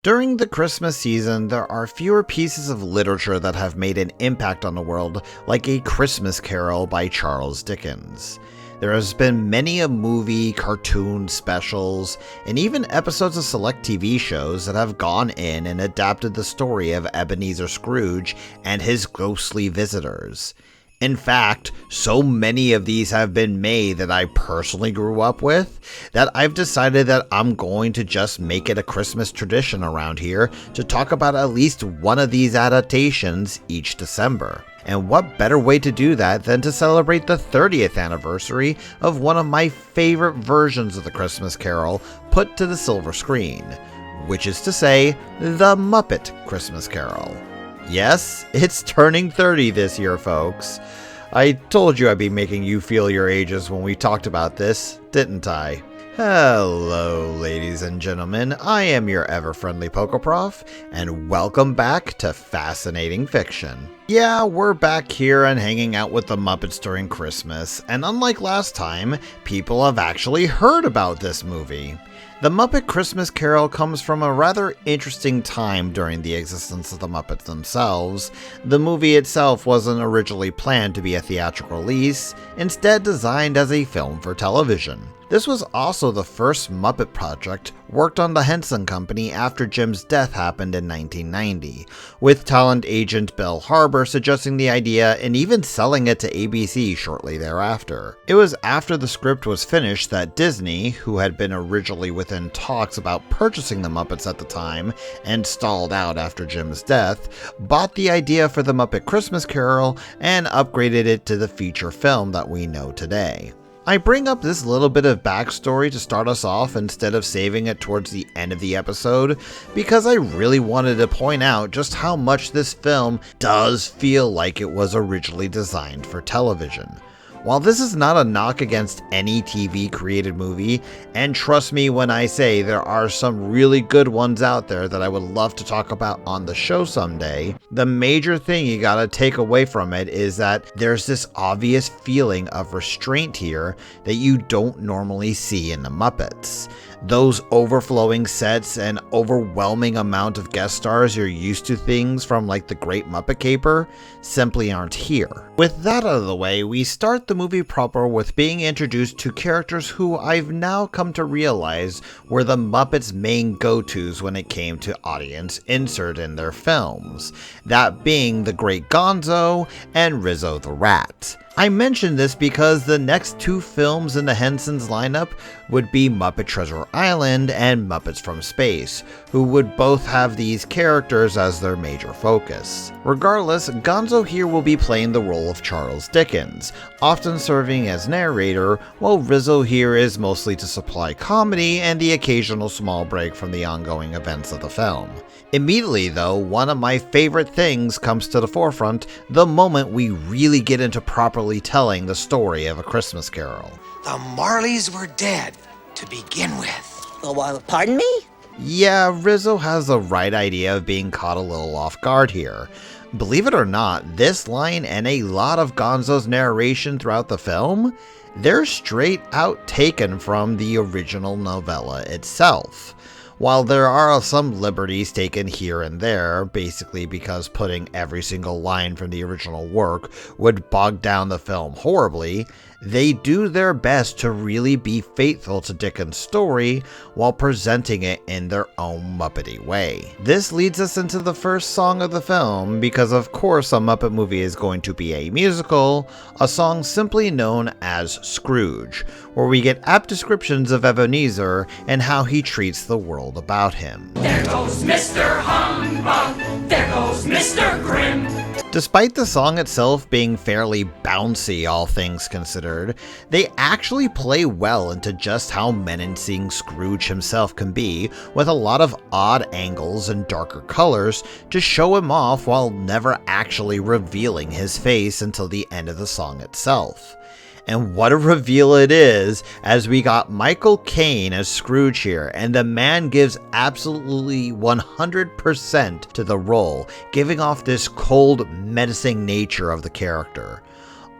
During the Christmas season, there are fewer pieces of literature that have made an impact on the world like A Christmas Carol by Charles Dickens. There has been many a movie, cartoon, specials, and even episodes of select TV shows that have gone in and adapted the story of Ebenezer Scrooge and his ghostly visitors. In fact, so many of these have been made that I personally grew up with that I've decided that I'm going to just make it a Christmas tradition around here to talk about at least one of these adaptations each December. And what better way to do that than to celebrate the 30th anniversary of one of my favorite versions of the Christmas Carol put to the silver screen, which is to say, the Muppet Christmas Carol. Yes, it's turning 30 this year, folks. I told you I'd be making you feel your ages when we talked about this, didn't I? Hello, ladies and gentlemen. I am your ever-friendly Pokeprof, and welcome back to Fascinating Fiction. Yeah, we're back here and hanging out with the Muppets during Christmas, and unlike last time, people have actually heard about this movie. The Muppet Christmas Carol comes from a rather interesting time during the existence of the Muppets themselves. The movie itself wasn't originally planned to be a theatrical release, instead designed as a film for television. This was also the first Muppet project worked on the Henson Company after Jim's death happened in 1990, with talent agent Bill Harbour suggesting the idea and even selling it to ABC shortly thereafter. It was after the script was finished that Disney, who had been originally within talks about purchasing the Muppets at the time and stalled out after Jim's death, bought the idea for the Muppet Christmas Carol and upgraded it to the feature film that we know today. I bring up this little bit of backstory to start us off instead of saving it towards the end of the episode, because I really wanted to point out just how much this film does feel like it was originally designed for television. While this is not a knock against any TV created movie, and trust me when I say there are some really good ones out there that I would love to talk about on the show someday, the major thing you gotta take away from it is that there's this obvious feeling of restraint here that you don't normally see in the Muppets. Those overflowing sets and overwhelming amount of guest stars you're used to things from like the Great Muppet Caper simply aren't here. With that out of the way, we start the movie proper with being introduced to characters who I've now come to realize were the Muppets' main go-tos when it came to audience insert in their films, that being the Great Gonzo and Rizzo the Rat. I mention this because the next two films in the Hensons lineup would be Muppet Treasure Island and Muppets from Space, who would both have these characters as their major focus. Regardless, Gonzo here will be playing the role of Charles Dickens, often serving as narrator, while Rizzo here is mostly to supply comedy and the occasional small break from the ongoing events of the film. Immediately though, one of my favorite things comes to the forefront the moment we really get into properly telling the story of A Christmas Carol. The Marleys were dead to begin with. Pardon me? Yeah, Rizzo has the right idea of being caught a little off guard here. Believe it or not, this line and a lot of Gonzo's narration throughout the film, they're straight out taken from the original novella itself. While there are some liberties taken here and there, basically because putting every single line from the original work would bog down the film horribly, they do their best to really be faithful to Dickens' story while presenting it in their own Muppety way. This leads us into the first song of the film, because of course a Muppet movie is going to be a musical, a song simply known as Scrooge, where we get apt descriptions of Ebenezer and how he treats the world about him. There goes Mr. Humbug, there goes Mr. Grim. Despite the song itself being fairly bouncy, all things considered, they actually play well into just how menacing Scrooge himself can be, with a lot of odd angles and darker colors to show him off while never actually revealing his face until the end of the song itself. And what a reveal it is, as we got Michael Caine as Scrooge here, and the man gives absolutely 100% to the role, giving off this cold, menacing nature of the character.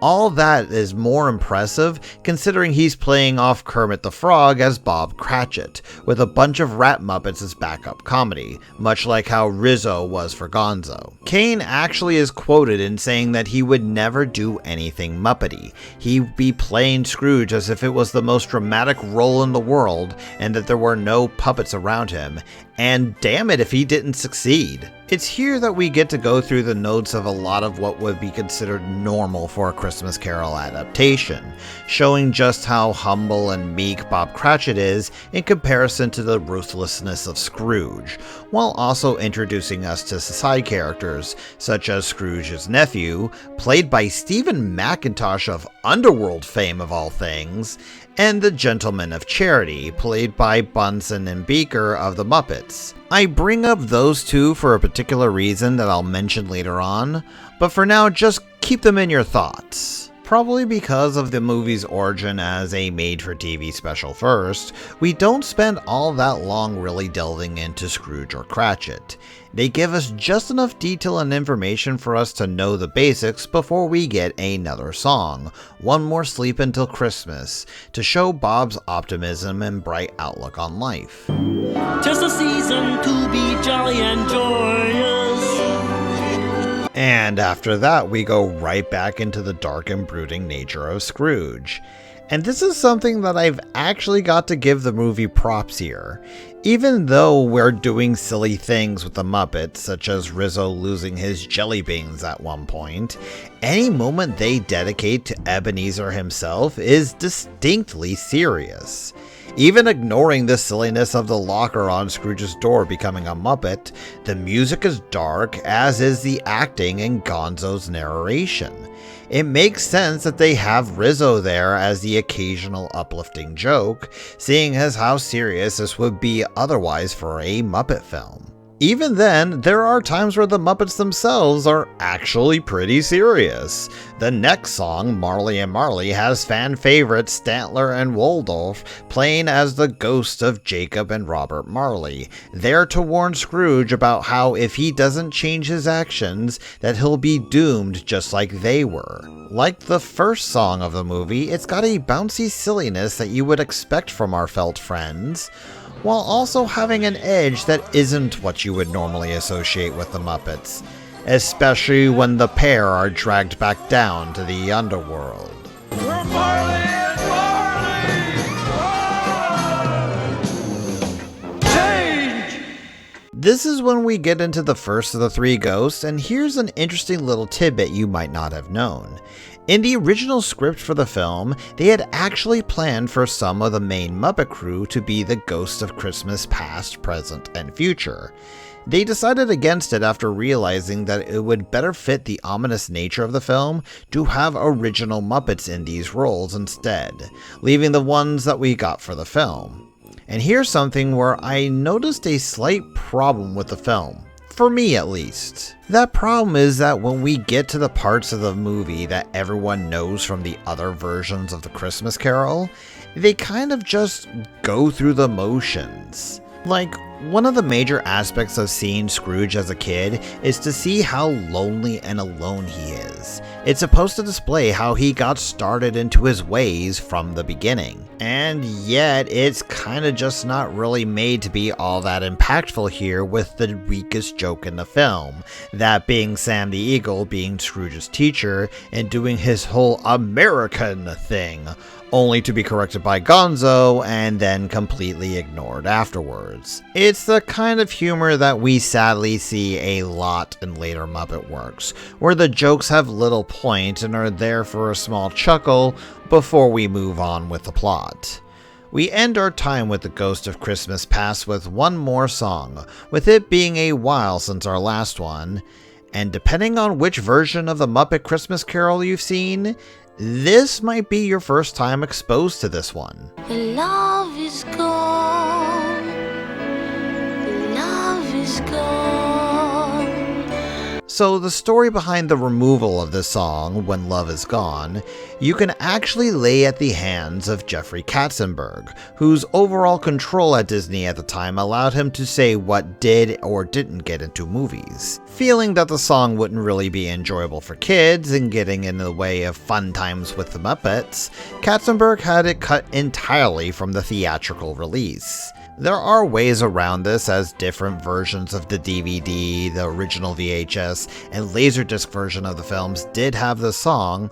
All that is more impressive considering he's playing off Kermit the Frog as Bob Cratchit, with a bunch of rat Muppets as backup comedy, much like how Rizzo was for Gonzo. Kane actually is quoted in saying that he would never do anything Muppety. He'd be playing Scrooge as if it was the most dramatic role in the world and that there were no puppets around him, and damn it if he didn't succeed. It's here that we get to go through the notes of a lot of what would be considered normal for a Christmas Carol adaptation, showing just how humble and meek Bob Cratchit is in comparison to the ruthlessness of Scrooge, while also introducing us to side characters such as Scrooge's nephew, played by Stephen McIntosh of Underworld fame of all things, and the Gentleman of Charity, played by Bunsen and Beaker of the Muppets. I bring up those two for a particular reason that I'll mention later on, but for now just keep them in your thoughts. Probably because of the movie's origin as a made-for-TV special first, we don't spend all that long really delving into Scrooge or Cratchit. They give us just enough detail and information for us to know the basics before we get another song, One More Sleep Until Christmas, to show Bob's optimism and bright outlook on life. 'Tis the season to be jolly and joyous. And after that, we go right back into the dark and brooding nature of Scrooge. And this is something that I've actually got to give the movie props here. Even though we're doing silly things with the Muppets, such as Rizzo losing his jelly beans at one point, any moment they dedicate to Ebenezer himself is distinctly serious. Even ignoring the silliness of the locker on Scrooge's door becoming a Muppet, the music is dark, as is the acting and Gonzo's narration. It makes sense that they have Rizzo there as the occasional uplifting joke, seeing as how serious this would be otherwise for a Muppet film. Even then, there are times where the Muppets themselves are actually pretty serious. The next song, Marley and Marley, has fan favorites Stantler and Waldorf playing as the ghost of Jacob and Robert Marley, there to warn Scrooge about how if he doesn't change his actions, that he'll be doomed just like they were. Like the first song of the movie, it's got a bouncy silliness that you would expect from our felt friends, while also having an edge that isn't what you would normally associate with the Muppets, especially when the pair are dragged back down to the underworld. We're Marley and Marley! Change! This is when we get into the first of the three ghosts, and here's an interesting little tidbit you might not have known. In the original script for the film, they had actually planned for some of the main Muppet crew to be the ghosts of Christmas past, present, and future. They decided against it after realizing that it would better fit the ominous nature of the film to have original Muppets in these roles instead, leaving the ones that we got for the film. And here's something where I noticed a slight problem with the film. For me at least. That problem is that when we get to the parts of the movie that everyone knows from the other versions of the Christmas Carol, they kind of just go through the motions. Like, one of the major aspects of seeing Scrooge as a kid is to see how lonely and alone he is. It's supposed to display how he got started into his ways from the beginning. And yet, it's kinda just not really made to be all that impactful here with the weakest joke in the film, that being Sam the Eagle being Scrooge's teacher and doing his whole American thing, only to be corrected by Gonzo and then completely ignored afterwards. It's the kind of humor that we sadly see a lot in later Muppet works, where the jokes have little point and are there for a small chuckle before we move on with the plot. We end our time with the Ghost of Christmas Past with one more song, with it being a while since our last one, and depending on which version of the Muppet Christmas Carol you've seen, this might be your first time exposed to this one. The love is gone. The love is gone. So the story behind the removal of this song, When Love Is Gone, you can actually lay at the hands of Jeffrey Katzenberg, whose overall control at Disney at the time allowed him to say what did or didn't get into movies. Feeling that the song wouldn't really be enjoyable for kids and getting in the way of fun times with the Muppets, Katzenberg had it cut entirely from the theatrical release. There are ways around this, as different versions of the DVD, the original VHS, and Laserdisc version of the films did have the song,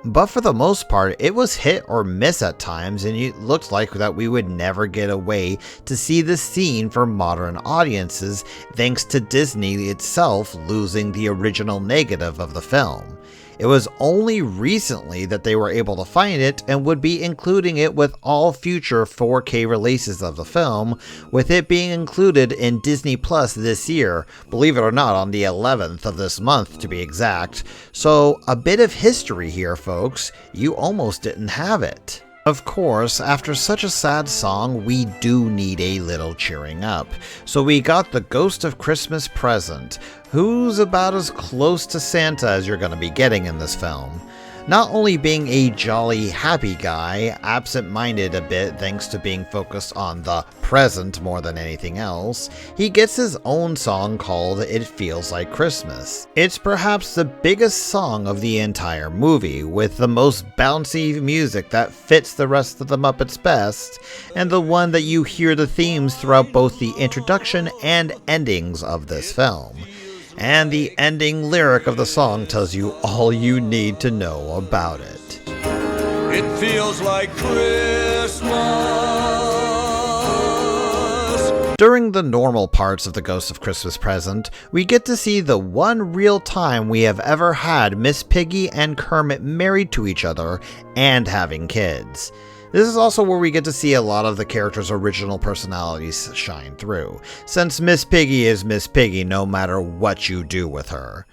but for the most part it was hit or miss at times, and it looked like that we would never get a way to see the scene for modern audiences thanks to Disney itself losing the original negative of the film. It was only recently that they were able to find it and would be including it with all future 4K releases of the film, with it being included in Disney Plus this year, believe it or not on the 11th of this month to be exact. So a bit of history here, folks, you almost didn't have it. Of course, after such a sad song, we do need a little cheering up. So we got the Ghost of Christmas Present, who's about as close to Santa as you're going to be getting in this film. Not only being a jolly, happy guy, absent-minded a bit thanks to being focused on the present more than anything else, he gets his own song called It Feels Like Christmas. It's perhaps the biggest song of the entire movie, with the most bouncy music that fits the rest of the Muppets best, and the one that you hear the themes throughout both the introduction and endings of this film. And the ending lyric of the song tells you all you need to know about it. It feels like Christmas. During the normal parts of the Ghost of Christmas Present, we get to see the one real time we have ever had Miss Piggy and Kermit married to each other and having kids. This is also where we get to see a lot of the characters' original personalities shine through, since Miss Piggy is Miss Piggy no matter what you do with her.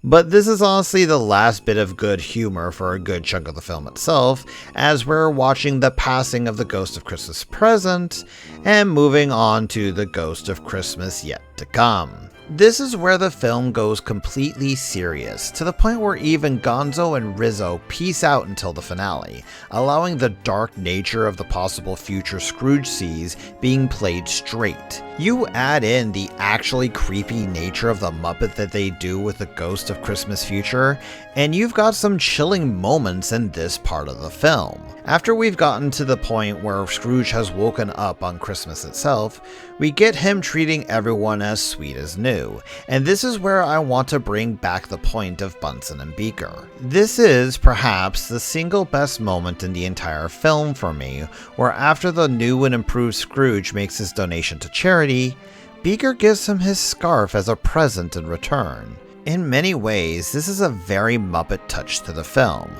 But this is honestly the last bit of good humor for a good chunk of the film itself, as we're watching the passing of the Ghost of Christmas Present, and moving on to the Ghost of Christmas Yet to Come. This is where the film goes completely serious, to the point where even Gonzo and Rizzo peace out until the finale, allowing the dark nature of the possible future Scrooge sees being played straight. You add in the actually creepy nature of the Muppet that they do with the Ghost of Christmas Future, and you've got some chilling moments in this part of the film. After we've gotten to the point where Scrooge has woken up on Christmas itself, we get him treating everyone as sweet as new, and this is where I want to bring back the point of Bunsen and Beaker. This is, perhaps, the single best moment in the entire film for me, where after the new and improved Scrooge makes his donation to charity, Beaker gives him his scarf as a present in return. In many ways, this is a very Muppet touch to the film.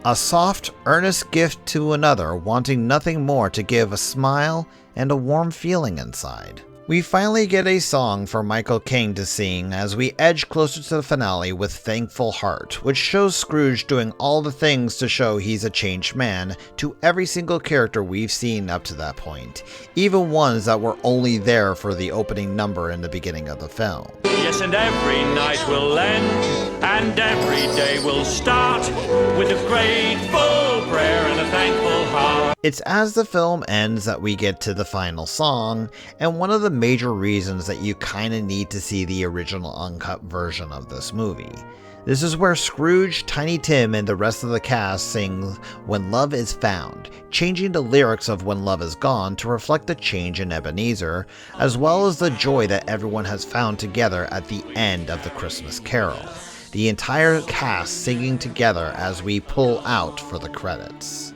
A soft, earnest gift to another wanting nothing more to give a smile and a warm feeling inside. We finally get a song for Michael Caine to sing as we edge closer to the finale with Thankful Heart, which shows Scrooge doing all the things to show he's a changed man to every single character we've seen up to that point, even ones that were only there for the opening number in the beginning of the film. Yes, and every night will end, and every day will start with a grateful prayer and a thankful heart. It's as the film ends that we get to the final song, and one of the major reasons that you kinda need to see the original uncut version of this movie. This is where Scrooge, Tiny Tim, and the rest of the cast sing When Love Is Found, changing the lyrics of When Love Is Gone to reflect the change in Ebenezer, as well as the joy that everyone has found together at the end of the Christmas Carol. The entire cast singing together as we pull out for the credits.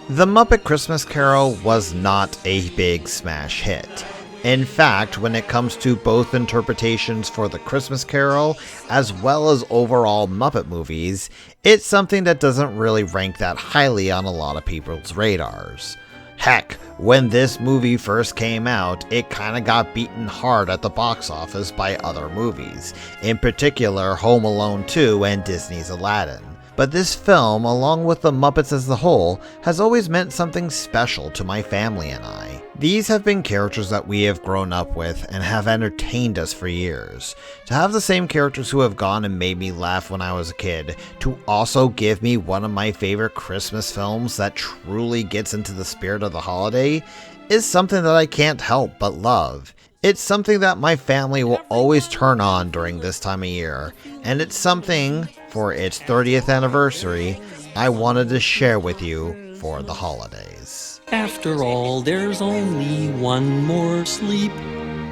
The Muppet Christmas Carol was not a big smash hit. In fact, when it comes to both interpretations for the Christmas Carol as well as overall Muppet movies, it's something that doesn't really rank that highly on a lot of people's radars. Heck, when this movie first came out, it kinda got beaten hard at the box office by other movies, in particular Home Alone 2 and Disney's Aladdin. But this film, along with the Muppets as a whole, has always meant something special to my family and I. These have been characters that we have grown up with and have entertained us for years. To have the same characters who have gone and made me laugh when I was a kid, to also give me one of my favorite Christmas films that truly gets into the spirit of the holiday, is something that I can't help but love. It's something that my family will always turn on during this time of year, and it's something, for its 30th anniversary, I wanted to share with you for the holidays. After all, there's only one more sleep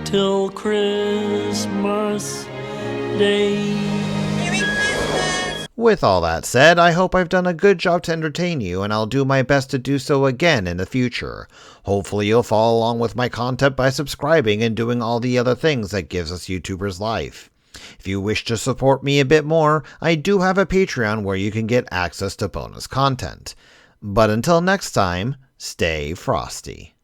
till Christmas Day. With all that said, I hope I've done a good job to entertain you, and I'll do my best to do so again in the future. Hopefully you'll follow along with my content by subscribing and doing all the other things that gives us YouTubers life. If you wish to support me a bit more, I do have a Patreon where you can get access to bonus content. But until next time, stay frosty.